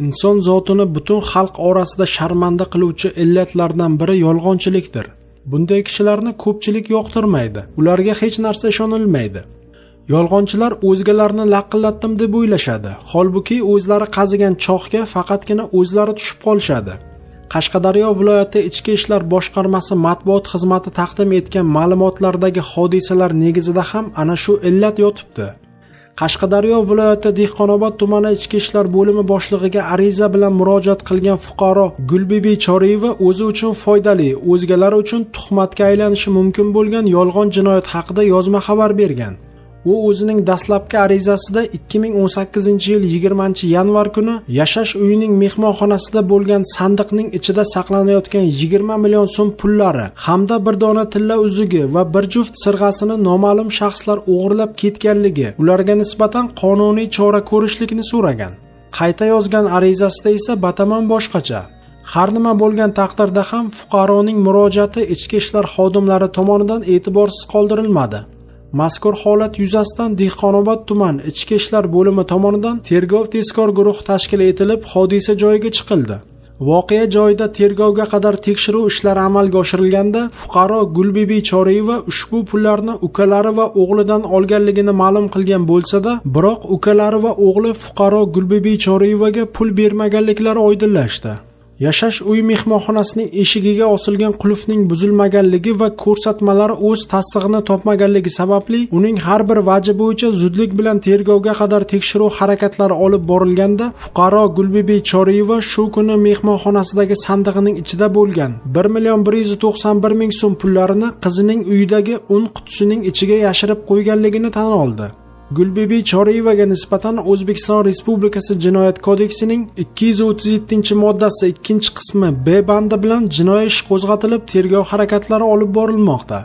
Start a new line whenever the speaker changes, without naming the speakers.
Inson zotini butun xalq orasida sharmanda qiluvchi illatlardan biri yolg'onchilikdir. Bunday kishilarni ko'pchilik yoqtirmaydi. Ularga hech narsa ishonilmaydi. Yolg'onchilar o'zgalarni laqillatdim deb o'ylashadi. Holbuki o'zlari qazigan choqga faqatgina o'zlari tushib qolishadi. Qashqadaryo viloyati Ichki ishlar boshqarmasi matbuot xizmati taqdim etgan ma'lumotlardagi hodisalar negizida ham ana shu illat yotibdi. Qashqadaryo viloyati Dehqonobod tumani Ichki ishlar bo'limi boshlig'iga ariza bilan murojaat qilgan fuqaro Gulbibi Choriyeva o'zi uchun foydali, o'zgalar uchun tuhmatga aylanishi mumkin bo'lgan yolg'on jinoyat haqida yozma xabar bergan. U o'zining dastlabki arizasida 2018-yil 20-yanvar kuni yashash uyining mehmonxonasida bo'lgan sandiqning ichida saqlanayotgan 20 million so'm pullari hamda bir dona tilla uzugi va bir juft sirg'asini noma'lum shaxslar o'g'irlab ketganligi, ularga nisbatan qonuniy chora ko'rishlikni so'ragan. Qayta yozgan arizasida esa batamom boshqacha. Har nima bo'lgan taqdirda ham fuqaroning murojaati ichki ishlar xodimlari tomonidan e'tiborsiz qoldirilmadi. Mazkur holat yuzasidan Dehqonobod tuman Ichki ishlar bo'limi tomonidan tergov-tezkor guruh tashkil etilib, hodisa joyiga chiqildi. Voqea joyida tergovga qadar tekshiruv ishlari amalga oshirilganda, fuqaro Gulbibi Choriyeva ushbu pullarni ukalari va o'g'lidan olganligini ma'lum qilgan bo'lsa-da, biroq ukalari va o'g'li fuqaro Gulbibi Choriyevaga pul bermaganliklari oydinlashdi. Yashash uy mehmonxonasining eshigiga osilgan qulfning buzilmaganligi va ko'rsatmalari o'z tasdig'ini topmaganligi sababli uning har bir vaji bo'yicha zudlik bilan tergovga qadar tekshiruv harakatlari olib borilganda, fuqaro Gulbibi Choriyeva shu kuni mehmonxonasidagi sandig'ining ichida bo'lgan 1,191,000 so'm pullarini qizining uyidagi un qutisining ichiga yashirib qo'yganligini tan oldi. Gulbibi Choriyevaga nisbatan O'zbekiston Respublikasi Jinoyat kodeksining 237-moddasi 2-qismi B bandi bilan jinoiy ish qo'zg'atilib, tergov harakatlari olib borilmoqda.